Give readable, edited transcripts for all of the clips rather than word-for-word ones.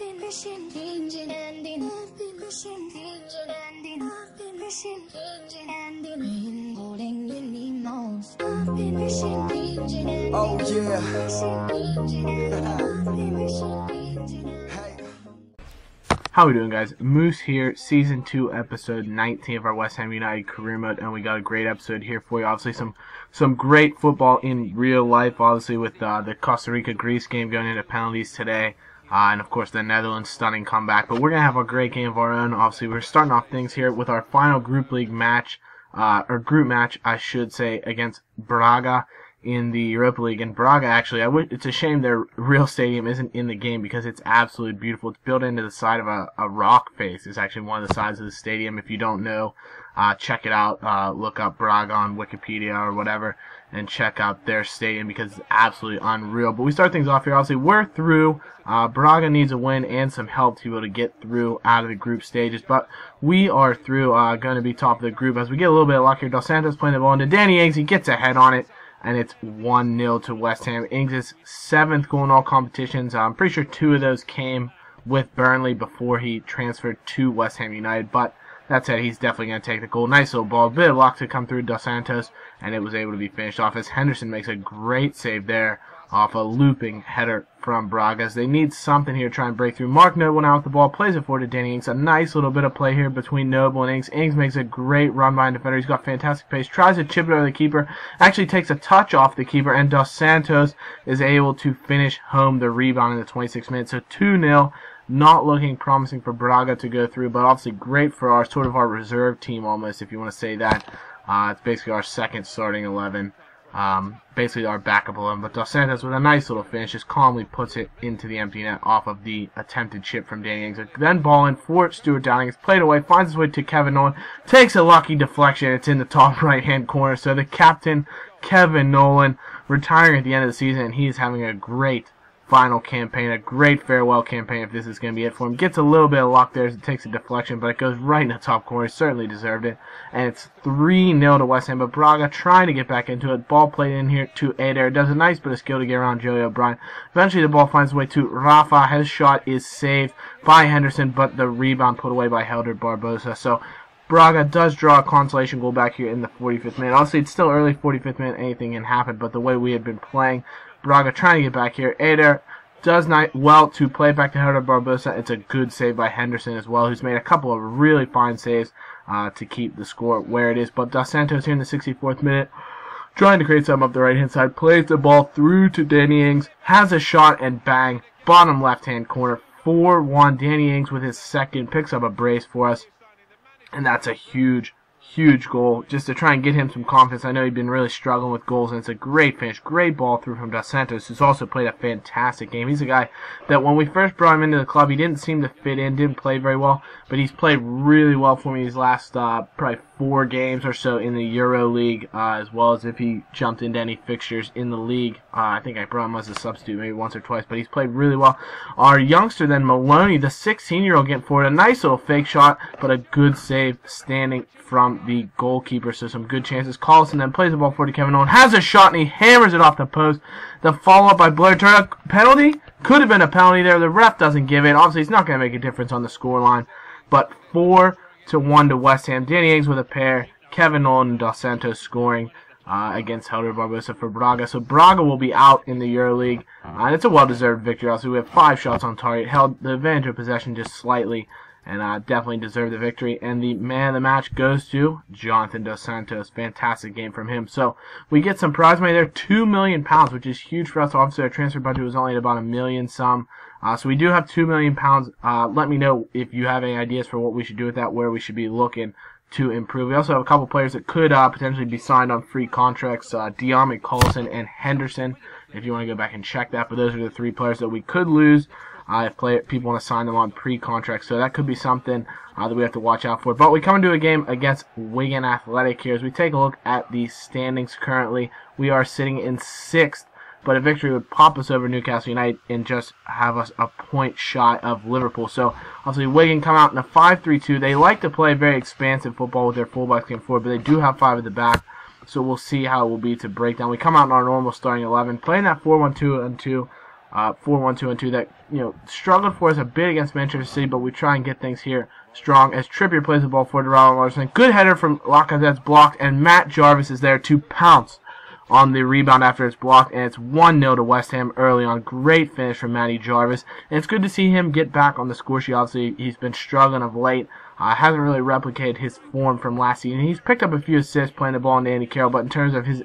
Oh yeah. How we doing, guys? Moose here, Season 2, Episode 19 of our West Ham United career mode, and we got a great episode here for you. Obviously, some great football in real life, obviously, with the Costa Rica-Greece game going into penalties today, and, of course, the Netherlands stunning comeback. But we're going to have a great game of our own. Obviously, we're starting off things here with our final group league match, or group match, I should say, against Braga in the Europa League. And Braga, actually, it's a shame their real stadium isn't in the game because it's absolutely beautiful. It's built into the side of a rock face. It's actually one of the sides of the stadium. If you don't know, check it out. Look up Braga on Wikipedia or whatever and check out their stadium because it's absolutely unreal. But we start things off here. Obviously, we're through. Braga needs a win and some help to be able to get through out of the group stages. But we are through, going to be top of the group as we get a little bit of luck here. Dos Santos playing the ball into Danny Ings. He gets a head on it. And it's 1-0 to West Ham. Ings' 7th goal in all competitions. I'm pretty sure 2 of those came with Burnley before he transferred to West Ham United. But that said, he's definitely going to take the goal. Nice little ball. A bit of luck to come through Dos Santos. And it was able to be finished off as Henderson makes a great save there off a looping header from Braga. As they need something here to try and break through. Mark Noble now with the ball. Plays it forward to Danny Ings. A nice little bit of play here between Noble and Ings. Ings makes a great run by a defender. He's got fantastic pace. Tries to chip it over the keeper. Actually takes a touch off the keeper. And Dos Santos is able to finish home the rebound in the 26th minute. So 2-0. Not looking promising for Braga to go through. But obviously great for our sort of our reserve team almost, if you want to say that. It's basically our second starting 11. Basically our backup 11, but Dos Santos with a nice little finish just calmly puts it into the empty net off of the attempted chip from Danny Ings. Then ball in for Stuart Downing. It's played away, finds his way to Kevin Nolan, takes a lucky deflection. It's in the top right-hand corner. So the captain, Kevin Nolan, retiring at the end of the season, and he's having a great final campaign, a great farewell campaign if this is going to be it for him. Gets a little bit of luck there as it takes a deflection, but it goes right in the top corner. He certainly deserved it. And it's 3-0 to West Ham, but Braga trying to get back into it. Ball played in here to Adair. Does a nice bit of skill to get around Joey O'Brien. Eventually the ball finds its way to Rafa. His shot is saved by Henderson, but the rebound put away by Helder Barbosa. So Braga does draw a consolation goal back here in the 45th minute. Obviously, it's still early 45th minute. Anything can happen, but the way we had been playing, Braga trying to get back here. Adair does not well to play back to Helder Barbosa. It's a good save by Henderson as well, who's made a couple of really fine saves to keep the score where it is. But Dos Santos here in the 64th minute, trying to create something up the right-hand side, plays the ball through to Danny Ings, has a shot, and bang, bottom left-hand corner, 4-1. Danny Ings with his second, picks up a brace for us, and that's a huge goal just to try and get him some confidence. I know he'd been really struggling with goals, and it's a great finish, great ball through from Dos Santos, who's also played a fantastic game. He's a guy that when we first brought him into the club, he didn't seem to fit in, didn't play very well, but he's played really well for me these last probably 4 games or so in the Euro League, as well as if he jumped into any fixtures in the league. I think I brought him as a substitute maybe once or twice, but he's played really well. Our youngster then, Maloney, the 16-year-old, getting forward, a nice little fake shot, but a good save standing from the goalkeeper, so some good chances. Collison then plays the ball forward to Kevin Nolan, has a shot, and he hammers it off the post. The follow-up by Blair Turner. Penalty? Could have been a penalty there. The ref doesn't give it. Obviously, it's not going to make a difference on the scoreline, but 4-1 to West Ham. Danny Ings with a pair. Kevin Nolan and Dos Santos scoring against Helder Barbosa for Braga. So Braga will be out in the EuroLeague, and it's a well-deserved victory. Also, we have 5 shots on target, held the advantage of possession just slightly, and definitely deserved the victory. And the man of the match goes to Jonathan Dos Santos. Fantastic game from him. So we get some prize money there, £2 million, which is huge for us. Obviously, our transfer budget was only at about $1 million some. So we do have £2 million. Let me know if you have any ideas for what we should do with that, where we should be looking to improve. We also have a couple players that could potentially be signed on free contracts, Diarmid, Collison, and Henderson, if you want to go back and check that. But those are the 3 players that we could lose if people want to sign them on pre-contract. So that could be something that we have to watch out for. But we come into a game against Wigan Athletic here. As we take a look at the standings currently, we are sitting in 6th. But a victory would pop us over Newcastle United and just have us a point shy of Liverpool. So, obviously, Wigan come out in a 5-3-2. They like to play very expansive football with their fullbacks going forward, but they do have 5 at the back. So we'll see how it will be to break down. We come out in our normal starting 11, playing that 4-1-2-2. 4-1-2-2 that, you know, struggled for us a bit against Manchester City, but we try and get things here strong as Trippier plays the ball for Larson. Good header from Lacazette's blocked, and Matt Jarvis is there to pounce on the rebound after it's blocked, and it's 1-0 to West Ham early on. Great finish from Matty Jarvis, and it's good to see him get back on the score sheet. Obviously, he's been struggling of late. Hasn't really replicated his form from last season. He's picked up a few assists playing the ball into Andy Carroll, but in terms of his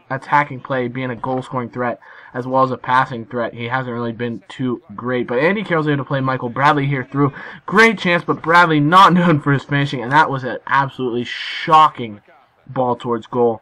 attacking play, being a goal-scoring threat as well as a passing threat, he hasn't really been too great. But Andy Carroll's able to play Michael Bradley here through. Great chance, but Bradley not known for his finishing, and that was an absolutely shocking ball towards goal.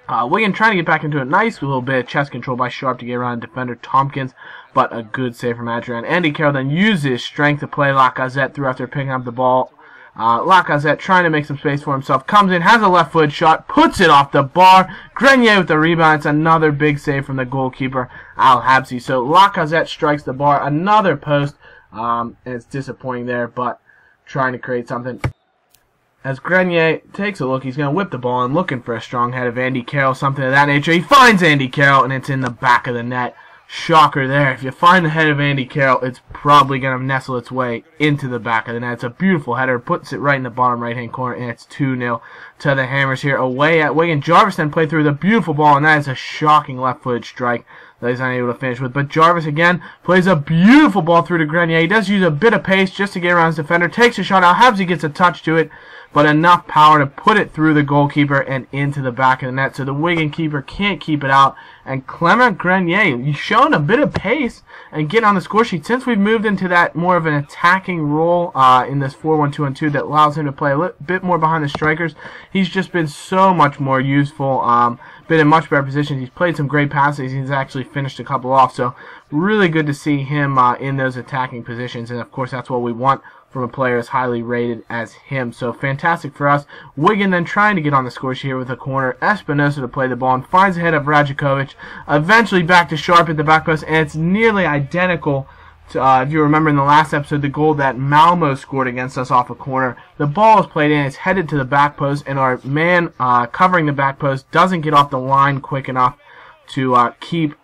Wigan trying to get back into a nice little bit of chest control by Sharp to get around defender Tompkins, but a good save from Adrian. Andy Carroll then uses strength to play Lacazette through after picking up the ball. Lacazette trying to make some space for himself, comes in, has a left foot shot, puts it off the bar. Grenier with the rebound. It's another big save from the goalkeeper, Al Habsi. So Lacazette strikes the bar, another post, and it's disappointing there, but trying to create something. As Grenier takes a look, he's going to whip the ball and looking for a strong head of Andy Carroll, something of that nature. He finds Andy Carroll, and it's in the back of the net. Shocker there. If you find the head of Andy Carroll, it's probably going to nestle its way into the back of the net. It's a beautiful header, puts it right in the bottom right-hand corner, and it's 2-0 to the Hammers here. Away at Wigan, Jarvis then played through the beautiful ball, and that is a shocking left-footed strike that he's unable to finish with. But Jarvis again plays a beautiful ball through to Grenier. He does use a bit of pace just to get around his defender, takes a shot. Al Habsi gets a touch to it, but enough power to put it through the goalkeeper and into the back of the net. So the Wigan keeper can't keep it out. And Clement Grenier, he's showing a bit of pace and getting on the score sheet. Since we've moved into that more of an attacking role in this 4-1-2-2 that allows him to play a bit more behind the strikers, he's just been so much more useful. Been in much better positions. He's played some great passes. He's actually finished a couple off. So really good to see him in those attacking positions. And of course, that's what we want from a player as highly rated as him. So fantastic for us. Wigan then trying to get on the score sheet here with a corner. Espinosa to play the ball and finds the head of Rajakovic. Eventually back to Sharp at the back post, and it's nearly identical to, if you remember in the last episode, the goal that Malmo scored against us off a corner. The ball is played in, it's headed to the back post, and our man covering the back post doesn't get off the line quick enough to keep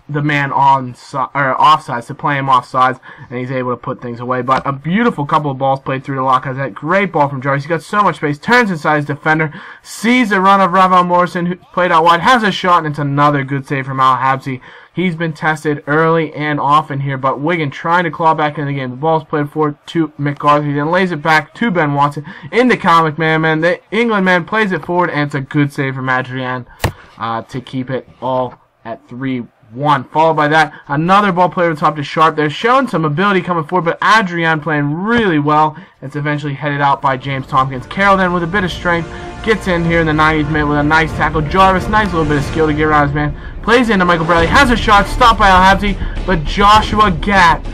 the man offsides, to play him offsides, and he's able to put things away. But a beautiful couple of balls played through to Lacazette. Great ball from Jarvis. He's got so much space, turns inside his defender, sees the run of Ravel Morrison, who played out wide, has a shot, and it's another good save from Al Habsi. He's been tested early and often here, but Wigan trying to claw back into the game. The ball's played forward to McCarthy, then lays it back to Ben Watson into Kyle McMahon. The England man plays it forward, and it's a good save from Adrian to keep it all at 3-1. Followed by that, another ball played over the top to Sharp. They're showing some ability coming forward, but Adrian playing really well. It's eventually headed out by James Tompkins. Carroll then with a bit of strength gets in here in the 90th minute with a nice tackle. Jarvis, nice little bit of skill to get around his man. Plays into Michael Bradley, has a shot, stopped by Al Habsi, but Joshua Gatt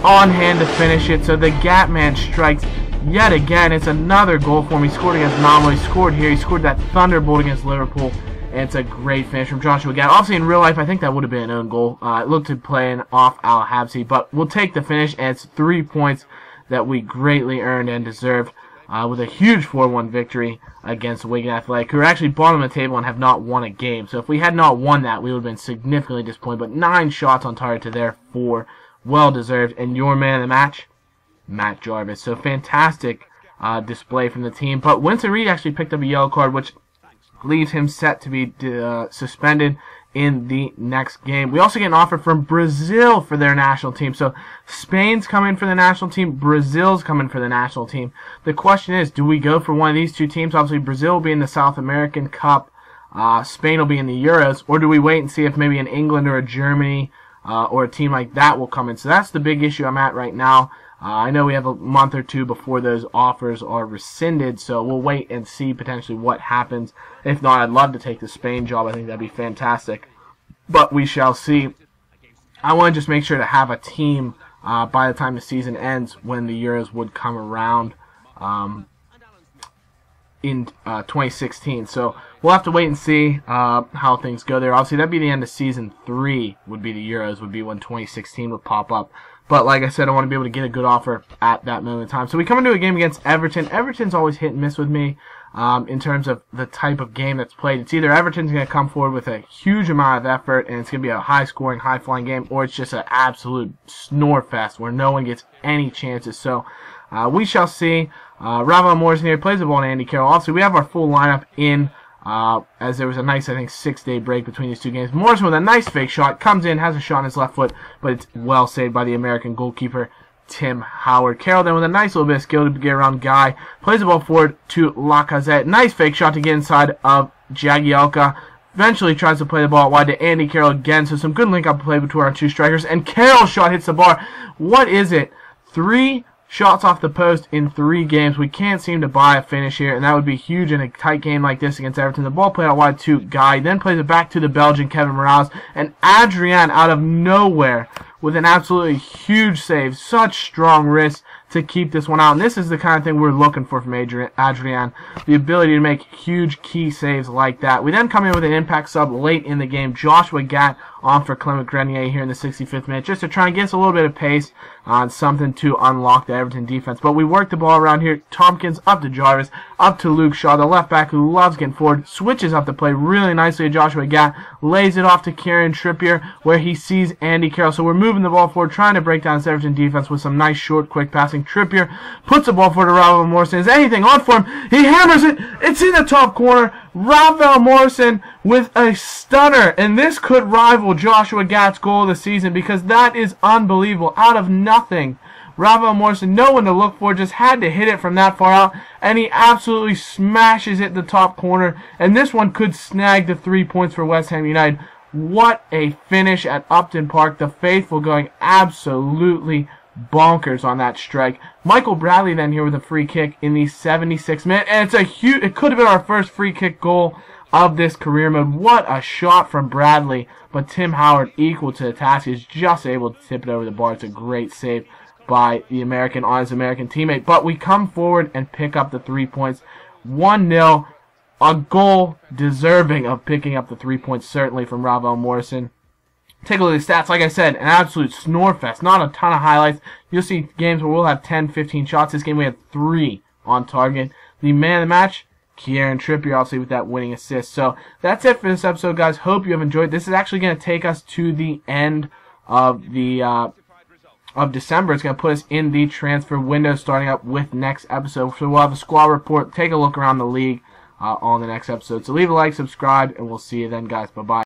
on hand to finish it. So the Gatt man strikes yet again. It's another goal for him. He scored against Malmo, he scored here, he scored that thunderbolt against Liverpool. And it's a great finish from Joshua Gatt. Obviously, in real life, I think that would have been an own goal. It looked to playing off Al Habsi, but we'll take the finish, and it's 3 points that we greatly earned and deserved with a huge 4-1 victory against Wigan Athletic, who are actually bottom of the table and have not won a game. So if we had not won that, we would have been significantly disappointed. But 9 shots on target to their 4. Well-deserved. And your man of the match, Matt Jarvis. So fantastic display from the team. But Winston Reid actually picked up a yellow card, which leaves him set to be suspended in the next game. We also get an offer from Brazil for their national team. So Spain's coming for the national team, Brazil's coming for the national team. The question is, do we go for one of these two teams? Obviously, Brazil will be in the South American Cup, Spain will be in the Euros, or do we wait and see if maybe an England or a Germany or a team like that will come in? So that's the big issue I'm at right now. I know we have a month or two before those offers are rescinded, so we'll wait and see potentially what happens. If not, I'd love to take the Spain job. I think that'd be fantastic. But we shall see. I want to just make sure to have a team by the time the season ends when the Euros would come around in 2016. So we'll have to wait and see how things go there. Obviously, that'd be the end of Season 3 would be the Euros, would be when 2016 would pop up. But like I said, I want to be able to get a good offer at that moment in time. So we come into a game against Everton. Everton's always hit and miss with me. in terms of the type of game that's played. It's either Everton's going to come forward with a huge amount of effort and it's going to be a high-scoring, high-flying game, or it's just an absolute snore fest where no one gets any chances. So we shall see. Ravel Morrison here plays the ball to Andy Carroll. Also, we have our full lineup in as there was a nice, I think, 6-day break between these two games. Morrison with a nice fake shot, comes in, has a shot on his left foot, but it's well saved by the American goalkeeper, Tim Howard. Carroll then with a nice little bit of skill to get around Guy, plays the ball forward to Lacazette. Nice fake shot to get inside of Jagielka. Eventually tries to play the ball wide to Andy Carroll again, so some good link-up play between our two strikers, and Carroll's shot hits the bar. What is it? 3 shots off the post in 3 games. We can't seem to buy a finish here, and that would be huge in a tight game like this against Everton. The ball played out wide to Guy, then plays it back to the Belgian Kevin Morales, and Adrian out of nowhere with an absolutely huge save. Such strong wrist to keep this one out, and this is the kind of thing we're looking for from Adrian. The ability to make huge key saves like that. We then come in with an impact sub late in the game. Joshua Gatt on for Clement Grenier here in the 65th minute, just to try and get us a little bit of pace on something to unlock the Everton defense. But we work the ball around here. Tompkins up to Jarvis, up to Luke Shaw, the left back who loves getting forward, switches up the play really nicely to Joshua Gatt, lays it off to Kieran Trippier where he sees Andy Carroll. So we're moving the ball forward, trying to break down this Everton defense with some nice short, quick passing. Trippier puts the ball forward to Ravel Morrison. Is anything on for him? He hammers it. It's in the top corner. Ravel Morrison with a stunner, and this could rival Joshua Gatt's goal of the season because that is unbelievable. Out of nothing, Ravel Morrison, no one to look for, just had to hit it from that far out, and he absolutely smashes it in the top corner, and this one could snag the 3 points for West Ham United. What a finish at Upton Park. The faithful going absolutely bonkers on that strike. Michael Bradley then here with a free kick in the 76th minute, and it could have been our first free kick goal of this career mode. What a shot from Bradley, but Tim Howard, equal to the task, is just able to tip it over the bar. It's a great save by the American on his American teammate, but we come forward and pick up the 3 points. 1-0, a goal deserving of picking up the 3 points, certainly from Ravel Morrison. Take a look at the stats. Like I said, an absolute snore fest. Not a ton of highlights. You'll see games where we'll have 10, 15 shots. This game we had 3 on target. The man of the match, Kieran Trippier, obviously with that winning assist. So that's it for this episode, guys. Hope you have enjoyed. This is actually going to take us to the end of the of December. It's going to put us in the transfer window, starting up with next episode. So we'll have a squad report. Take a look around the league on the next episode. So leave a like, subscribe, and we'll see you then, guys. Bye-bye.